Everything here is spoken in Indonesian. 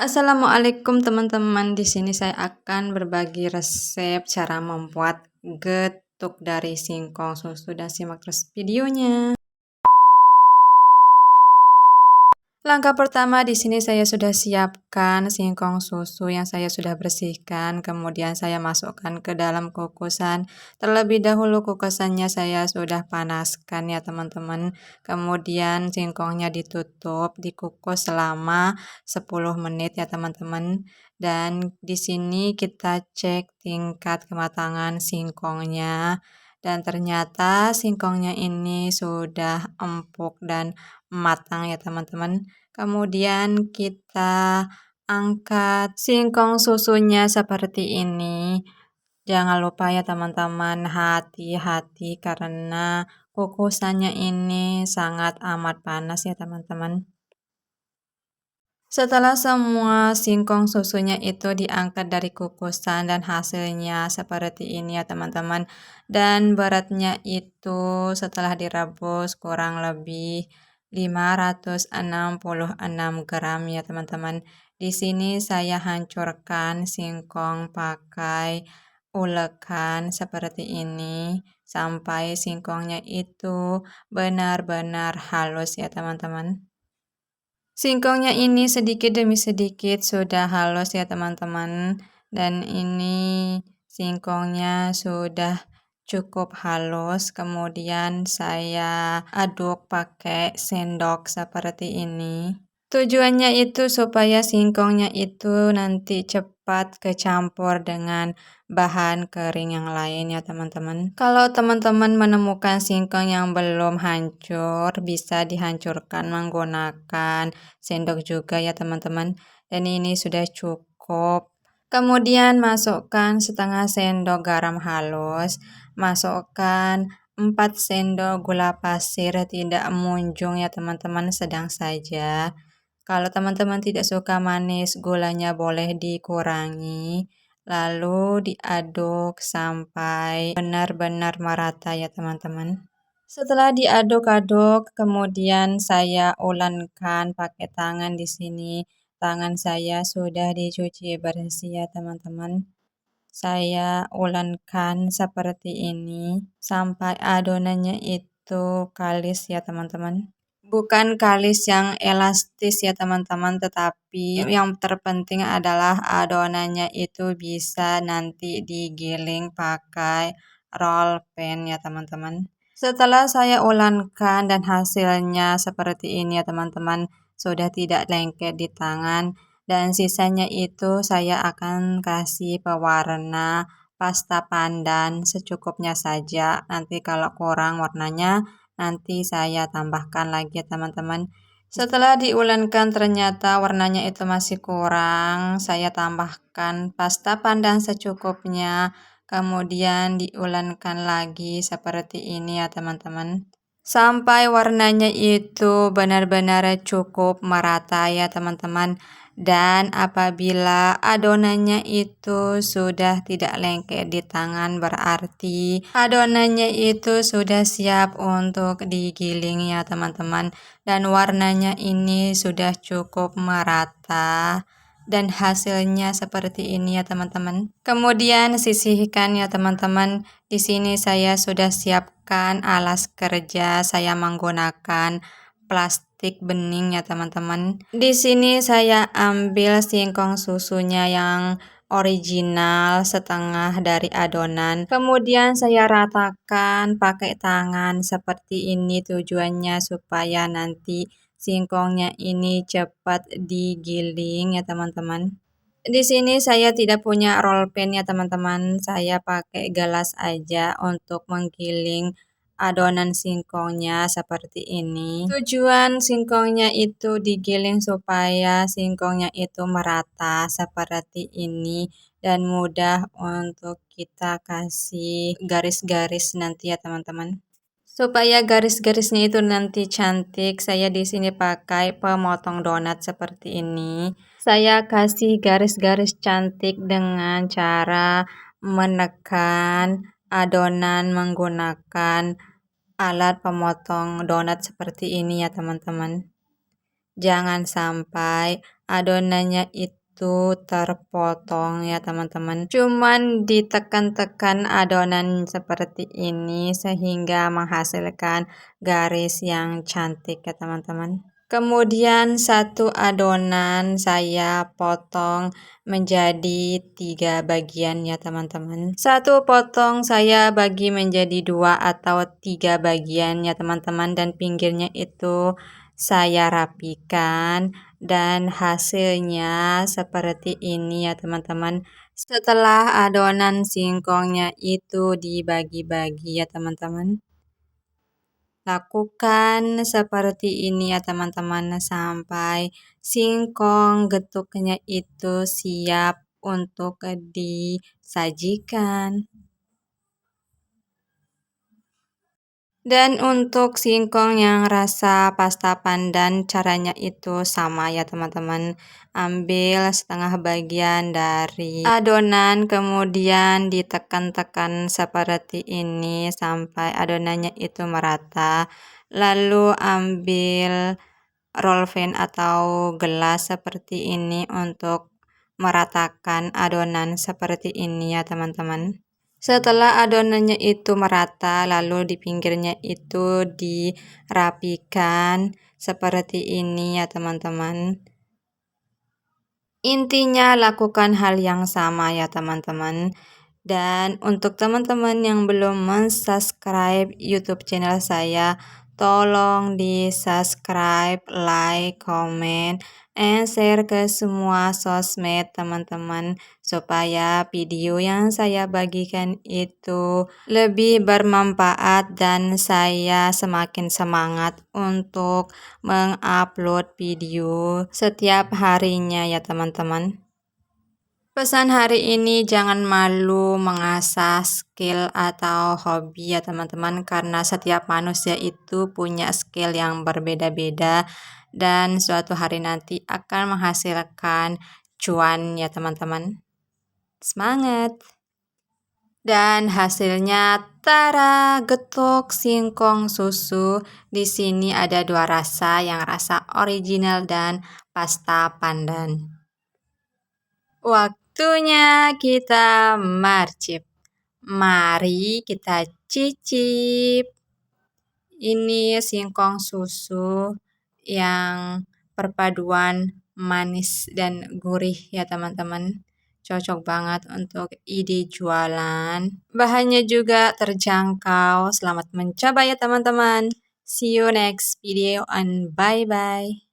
Assalamualaikum teman-teman. Di sini saya akan berbagi resep cara membuat getuk dari singkong susu dan simak terus videonya. Langkah pertama di sini saya sudah siapkan singkong susu yang saya sudah bersihkan, kemudian saya masukkan ke dalam kukusan. Terlebih dahulu kukusannya saya sudah panaskan ya teman-teman. Kemudian singkongnya ditutup, dikukus selama 10 menit ya teman-teman. Dan di sini kita cek tingkat kematangan singkongnya. Dan ternyata singkongnya ini sudah empuk dan matang ya teman-teman. Kemudian kita angkat singkong susunya seperti ini. Jangan lupa ya teman-teman, hati-hati karena kukusannya ini sangat amat panas ya teman-teman. Setelah semua singkong susunya itu diangkat dari kukusan dan hasilnya seperti ini ya teman-teman. Dan beratnya itu setelah direbus kurang lebih 566 gram ya teman-teman. Di sini saya hancurkan singkong pakai ulekan seperti ini sampai singkongnya itu benar-benar halus ya teman-teman. Singkongnya ini sedikit demi sedikit sudah halus ya teman-teman. Dan ini singkongnya sudah cukup halus. Kemudian saya aduk pakai sendok seperti ini. Tujuannya itu supaya singkongnya itu nanti cepat kecampur dengan bahan kering yang lain ya teman-teman. Kalau teman-teman menemukan singkong yang belum hancur, bisa dihancurkan menggunakan sendok juga ya teman-teman. Dan ini sudah cukup. Kemudian masukkan setengah sendok garam halus, masukkan 4 sendok gula pasir, tidak munjung ya teman-teman, sedang saja. Kalau teman-teman tidak suka manis, gulanya boleh dikurangi. Lalu diaduk sampai benar-benar merata ya teman-teman. Setelah diaduk-aduk, kemudian saya ulenkan pakai tangan di sini. Tangan saya sudah dicuci bersih ya teman-teman. Saya ulenkan seperti ini sampai adonannya itu kalis ya teman-teman. Bukan kalis yang elastis ya teman-teman, tetapi yang terpenting adalah adonannya itu bisa nanti digiling pakai roll pen ya teman-teman. Setelah saya ulenkan dan hasilnya seperti ini ya teman-teman, sudah tidak lengket di tangan. Dan sisanya itu saya akan kasih pewarna pasta pandan secukupnya saja. Nanti kalau kurang warnanya, nanti saya tambahkan lagi ya teman-teman. Setelah diulenkan ternyata warnanya itu masih kurang, saya tambahkan pasta pandan secukupnya. Kemudian diulenkan lagi seperti ini ya teman-teman. Sampai warnanya itu benar-benar cukup merata ya teman-teman. Dan apabila adonannya itu sudah tidak lengket di tangan, berarti adonannya itu sudah siap untuk digiling ya teman-teman. Dan warnanya ini sudah cukup merata. Dan hasilnya seperti ini ya teman-teman. Kemudian sisihkan ya teman-teman. Di sini saya sudah siapkan alas kerja. Saya menggunakan plastik bening ya teman-teman. Di sini saya ambil singkong susunya yang original setengah dari adonan. Kemudian saya ratakan pakai tangan seperti ini, tujuannya supaya nanti singkongnya ini cepat digiling ya teman-teman. Di sini saya tidak punya roll pen ya teman-teman. Saya pakai gelas aja untuk menggiling adonan singkongnya seperti ini. Tujuan singkongnya itu digiling supaya singkongnya itu merata seperti ini dan mudah untuk kita kasih garis-garis nanti ya teman-teman. Supaya garis-garisnya itu nanti cantik, saya di sini pakai pemotong donat seperti ini. Saya kasih garis-garis cantik dengan cara menekan adonan menggunakan alat pemotong donat seperti ini ya teman-teman. Jangan sampai adonannya itu terpotong ya teman-teman. Cuman ditekan-tekan adonan seperti ini sehingga menghasilkan garis yang cantik ya teman-teman. Kemudian satu adonan saya potong menjadi 3 bagian ya teman-teman. Satu potong saya bagi menjadi 2 atau 3 bagian ya teman-teman, dan pinggirnya itu saya rapikan dan hasilnya seperti ini ya teman-teman. Setelah adonan singkongnya itu dibagi-bagi ya teman-teman. Lakukan seperti ini ya teman-teman sampai singkong getuknya itu siap untuk disajikan. Dan untuk singkong yang rasa pasta pandan caranya itu sama ya teman-teman. Ambil setengah bagian dari adonan kemudian ditekan-tekan seperti ini sampai adonannya itu merata. Lalu ambil rollpan atau gelas seperti ini untuk meratakan adonan seperti ini ya teman-teman. Setelah adonannya itu merata, lalu di pinggirnya itu dirapikan seperti ini ya teman-teman. Intinya lakukan hal yang sama ya teman-teman. Dan untuk teman-teman yang belum mensubscribe YouTube channel saya, tolong di-subscribe, like, comment, and share ke semua sosmed teman-teman supaya video yang saya bagikan itu lebih bermanfaat dan saya semakin semangat untuk mengupload video setiap harinya ya teman-teman. Pesan hari ini, jangan malu mengasah skill atau hobi ya teman-teman, karena setiap manusia itu punya skill yang berbeda-beda dan suatu hari nanti akan menghasilkan cuan ya teman-teman. Semangat! Dan hasilnya tara, getuk singkong susu. Di sini ada 2 rasa, yang rasa original dan pasta pandan. Waktunya kita marcip. Mari kita cicip. Ini singkong susu yang perpaduan manis dan gurih ya teman-teman. Cocok banget untuk ide jualan. Bahannya juga terjangkau. Selamat mencoba ya teman-teman. See you next video and bye-bye.